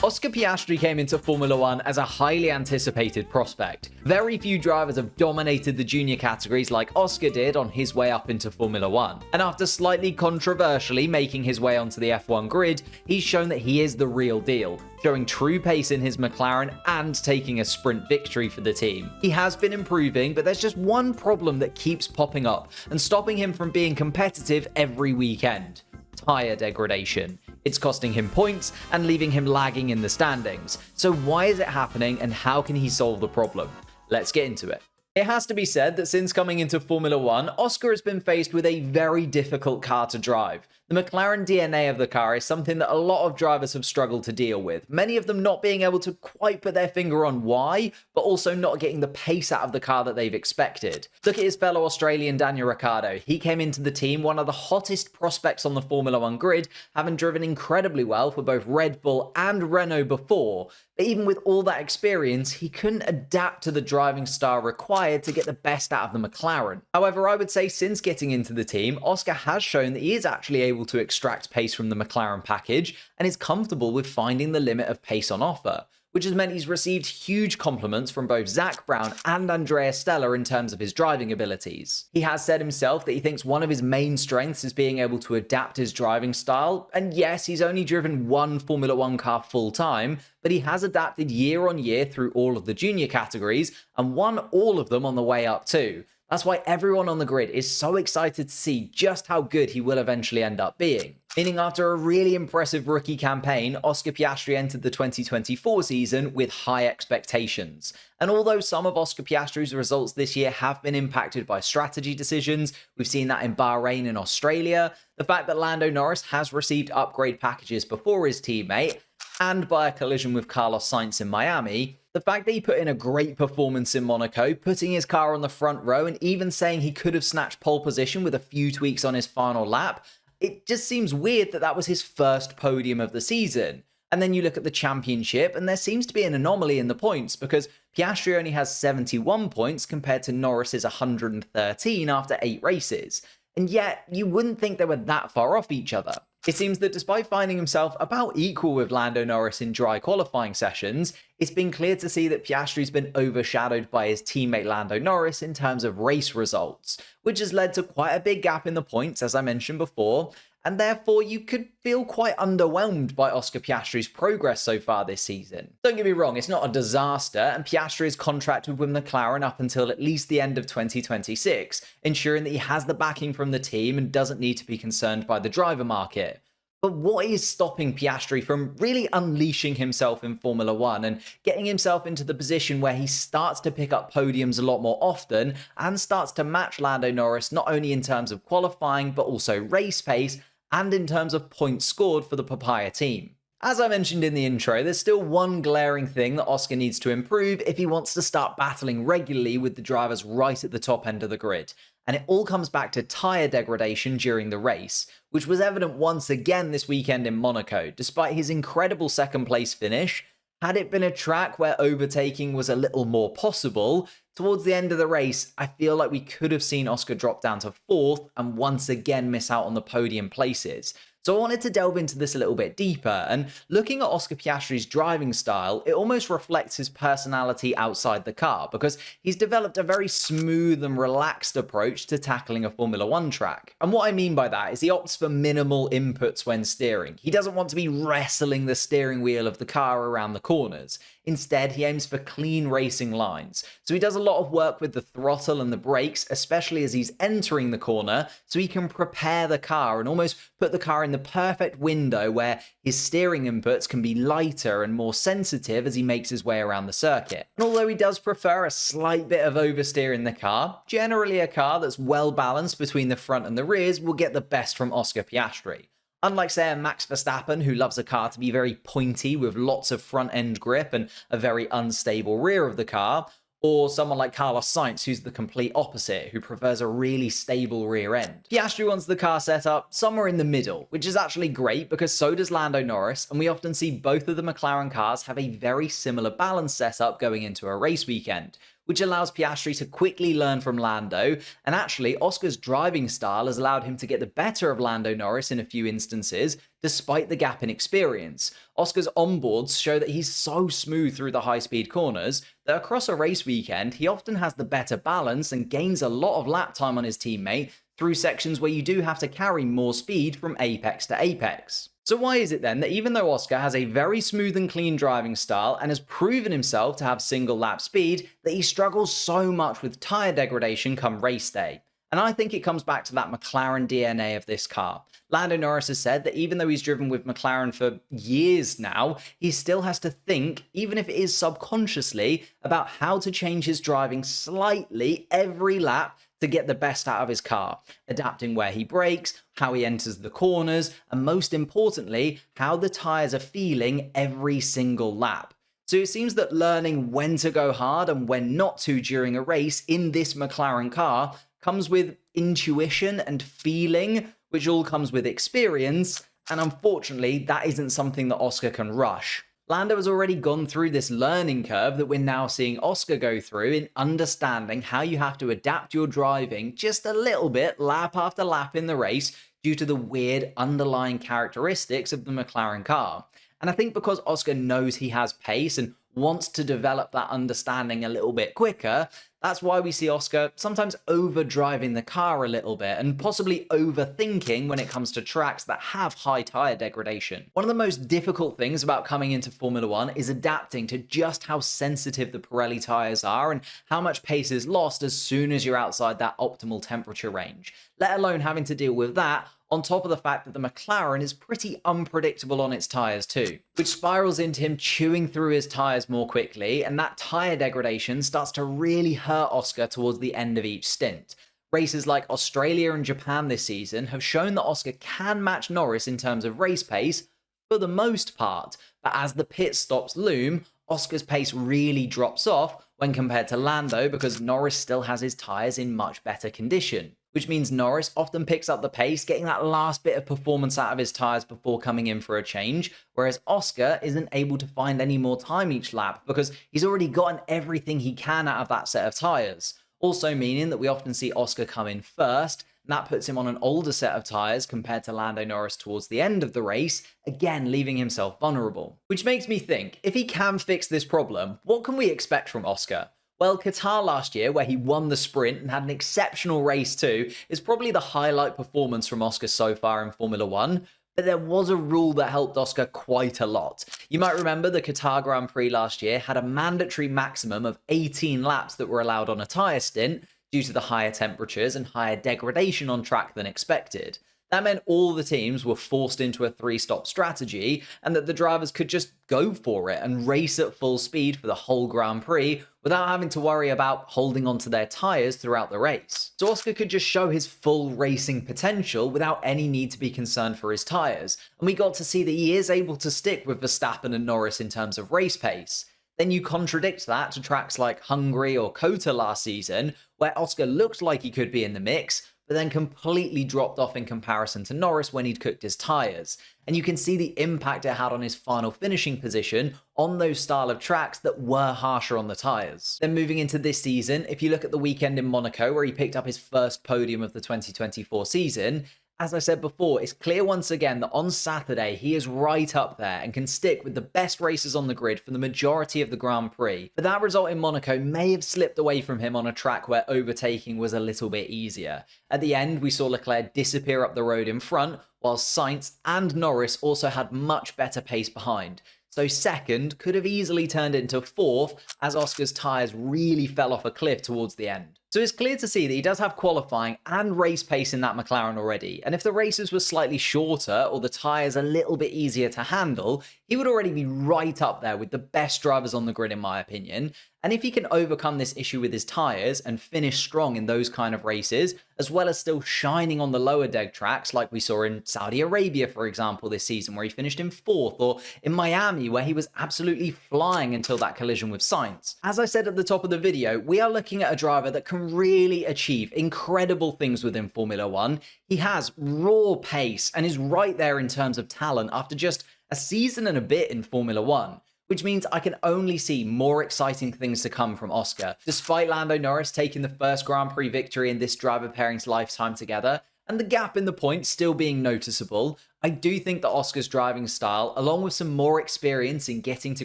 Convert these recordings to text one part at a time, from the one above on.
Oscar Piastri came into Formula One as a highly anticipated prospect. Very few drivers have dominated the junior categories like Oscar did on his way up into Formula One. And after slightly controversially making his way onto the F1 grid, he's shown that he is the real deal, showing true pace in his McLaren and taking a sprint victory for the team. He has been improving, but there's just one problem that keeps popping up and stopping him from being competitive every weekend: tyre degradation. It's costing him points and leaving him lagging in the standings. So why is it happening and how can he solve the problem? Let's get into it. It has to be said that since coming into Formula One, Oscar has been faced with a very difficult car to drive. The McLaren DNA of the car is something that a lot of drivers have struggled to deal with, many of them not being able to quite put their finger on why, but also not getting the pace out of the car that they've expected. Look at his fellow Australian Daniel Ricciardo. He came into the team one of the hottest prospects on the Formula One grid, having driven incredibly well for both Red Bull and Renault before. But even with all that experience, he couldn't adapt to the driving style required to get the best out of the McLaren. However, I would say since getting into the team, Oscar has shown that he is actually able to extract pace from the McLaren package and is comfortable with finding the limit of pace on offer, which has meant he's received huge compliments from both Zach Brown and Andrea Stella in terms of his driving abilities. He has said himself that he thinks one of his main strengths is being able to adapt his driving style, and yes, he's only driven one Formula One car full time, but he has adapted year on year through all of the junior categories and won all of them on the way up too. That's why everyone on the grid is so excited to see just how good he will eventually end up being. Meaning after a really impressive rookie campaign, Oscar Piastri entered the 2024 season with high expectations. And although some of Oscar Piastri's results this year have been impacted by strategy decisions, we've seen that in Bahrain and Australia, the fact that Lando Norris has received upgrade packages before his teammate, and by a collision with Carlos Sainz in Miami, the fact that he put in a great performance in Monaco, putting his car on the front row and even saying he could have snatched pole position with a few tweaks on his final lap, it just seems weird that that was his first podium of the season. And then you look at the championship and there seems to be an anomaly in the points because Piastri only has 71 points compared to Norris's 113 after 8 races. And yet you wouldn't think they were that far off each other. It seems that despite finding himself about equal with Lando Norris in dry qualifying sessions, it's been clear to see that Piastri's been overshadowed by his teammate Lando Norris in terms of race results, which has led to quite a big gap in the points, as I mentioned before, and therefore you could feel quite underwhelmed by Oscar Piastri's progress so far this season. Don't get me wrong, it's not a disaster, and Piastri is contracted with McLaren up until at least the end of 2026, ensuring that he has the backing from the team and doesn't need to be concerned by the driver market. But what is stopping Piastri from really unleashing himself in Formula One and getting himself into the position where he starts to pick up podiums a lot more often and starts to match Lando Norris not only in terms of qualifying but also race pace and in terms of points scored for the Papaya team? As I mentioned in the intro, there's still one glaring thing that Oscar needs to improve if he wants to start battling regularly with the drivers right at the top end of the grid. And it all comes back to tyre degradation during the race, which was evident once again this weekend in Monaco. Despite his incredible second place finish, had it been a track where overtaking was a little more possible, towards the end of the race, I feel like we could have seen Oscar drop down to 4th and once again miss out on the podium places. So I wanted to delve into this a little bit deeper, and looking at Oscar Piastri's driving style, it almost reflects his personality outside the car, because he's developed a very smooth and relaxed approach to tackling a Formula One track. And what I mean by that is he opts for minimal inputs when steering. He doesn't want to be wrestling the steering wheel of the car around the corners. Instead, he aims for clean racing lines. So he does a lot of work with the throttle and the brakes, especially as he's entering the corner, so he can prepare the car and almost put the car in the perfect window where his steering inputs can be lighter and more sensitive as he makes his way around the circuit. And although he does prefer a slight bit of oversteer in the car, generally a car that's well balanced between the front and the rears will get the best from Oscar Piastri. Unlike, say, a Max Verstappen, who loves a car to be very pointy with lots of front-end grip and a very unstable rear of the car, or someone like Carlos Sainz, who's the complete opposite, who prefers a really stable rear end. Piastri wants the car set up somewhere in the middle, which is actually great because so does Lando Norris, and we often see both of the McLaren cars have a very similar balance setup going into a race weekend, which allows Piastri to quickly learn from Lando, and actually Oscar's driving style has allowed him to get the better of Lando Norris in a few instances, despite the gap in experience. Oscar's onboards show that he's so smooth through the high-speed corners that across a race weekend, he often has the better balance and gains a lot of lap time on his teammate through sections where you do have to carry more speed from apex to apex. So why is it then that even though Oscar has a very smooth and clean driving style and has proven himself to have single lap speed, that he struggles so much with tyre degradation come race day? And I think it comes back to that McLaren DNA of this car. Lando Norris has said that even though he's driven with McLaren for years now, he still has to think, even if it is subconsciously, about how to change his driving slightly every lap to get the best out of his car, adapting where he brakes, how he enters the corners, and most importantly, how the tyres are feeling every single lap. So it seems that learning when to go hard and when not to during a race in this McLaren car comes with intuition and feeling, which all comes with experience, and unfortunately, that isn't something that Oscar can rush. Lando has already gone through this learning curve that we're now seeing Oscar go through in understanding how you have to adapt your driving just a little bit lap after lap in the race due to the weird underlying characteristics of the McLaren car. And I think because Oscar knows he has pace and wants to develop that understanding a little bit quicker, that's why we see Oscar sometimes overdriving the car a little bit and possibly overthinking when it comes to tracks that have high tyre degradation. One of the most difficult things about coming into Formula 1 is adapting to just how sensitive the Pirelli tyres are and how much pace is lost as soon as you're outside that optimal temperature range, let alone having to deal with that on top of the fact that the McLaren is pretty unpredictable on its tyres too, which spirals into him chewing through his tyres more quickly, and that tyre degradation starts to really hurt Oscar towards the end of each stint. Races like Australia and Japan this season have shown that Oscar can match Norris in terms of race pace for the most part, but as the pit stops loom, Oscar's pace really drops off when compared to Lando because Norris still has his tyres in much better condition, which means Norris often picks up the pace, getting that last bit of performance out of his tyres before coming in for a change, whereas Oscar isn't able to find any more time each lap because he's already gotten everything he can out of that set of tyres. Also meaning that we often see Oscar come in first, and that puts him on an older set of tyres compared to Lando Norris towards the end of the race, again leaving himself vulnerable. Which makes me think, if he can fix this problem, what can we expect from Oscar? Well, Qatar last year, where he won the sprint and had an exceptional race too, is probably the highlight performance from Oscar so far in Formula 1, but there was a rule that helped Oscar quite a lot. You might remember the Qatar Grand Prix last year had a mandatory maximum of 18 laps that were allowed on a tyre stint due to the higher temperatures and higher degradation on track than expected. That meant all the teams were forced into a 3-stop strategy and that the drivers could just go for it and race at full speed for the whole Grand Prix without having to worry about holding onto their tyres throughout the race. So Oscar could just show his full racing potential without any need to be concerned for his tyres, and we got to see that he is able to stick with Verstappen and Norris in terms of race pace. Then you contradict that to tracks like Hungary or Kota last season, where Oscar looked like he could be in the mix, but then completely dropped off in comparison to Norris when he'd cooked his tyres. And you can see the impact it had on his final finishing position on those style of tracks that were harsher on the tyres. Then moving into this season, if you look at the weekend in Monaco where he picked up his first podium of the 2024 season, as I said before, it's clear once again that on Saturday he is right up there and can stick with the best racers on the grid for the majority of the Grand Prix. But that result in Monaco may have slipped away from him on a track where overtaking was a little bit easier. At the end, we saw Leclerc disappear up the road in front, while Sainz and Norris also had much better pace behind. So second could have easily turned into fourth as Oscar's tyres really fell off a cliff towards the end. So it's clear to see that he does have qualifying and race pace in that McLaren already, and if the races were slightly shorter or the tyres a little bit easier to handle, he would already be right up there with the best drivers on the grid in my opinion. And if he can overcome this issue with his tyres and finish strong in those kind of races, as well as still shining on the lower deg tracks like we saw in Saudi Arabia, for example, this season where he finished in fourth, or in Miami where he was absolutely flying until that collision with Sainz. As I said at the top of the video, we are looking at a driver that can really achieve incredible things within Formula 1. He has raw pace and is right there in terms of talent after just a season and a bit in Formula 1. which means I can only see more exciting things to come from Oscar. Despite Lando Norris taking the first Grand Prix victory in this driver pairing's lifetime together, and the gap in the points still being noticeable, I do think that Oscar's driving style, along with some more experience in getting to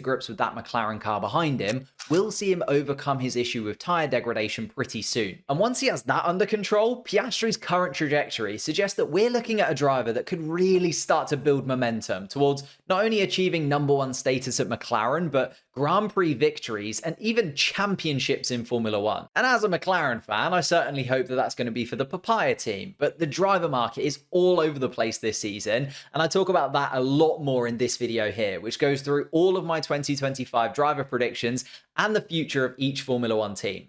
grips with that McLaren car behind him, will see him overcome his issue with tyre degradation pretty soon. And once he has that under control, Piastri's current trajectory suggests that we're looking at a driver that could really start to build momentum towards not only achieving #1 status at McLaren, but Grand Prix victories and even championships in Formula 1. And as a McLaren fan, I certainly hope that that's going to be for the Papaya team, but the driver market is all over the place this season, and I talk about that a lot more in this video here, which goes through all of my 2025 driver predictions and the future of each Formula 1 team.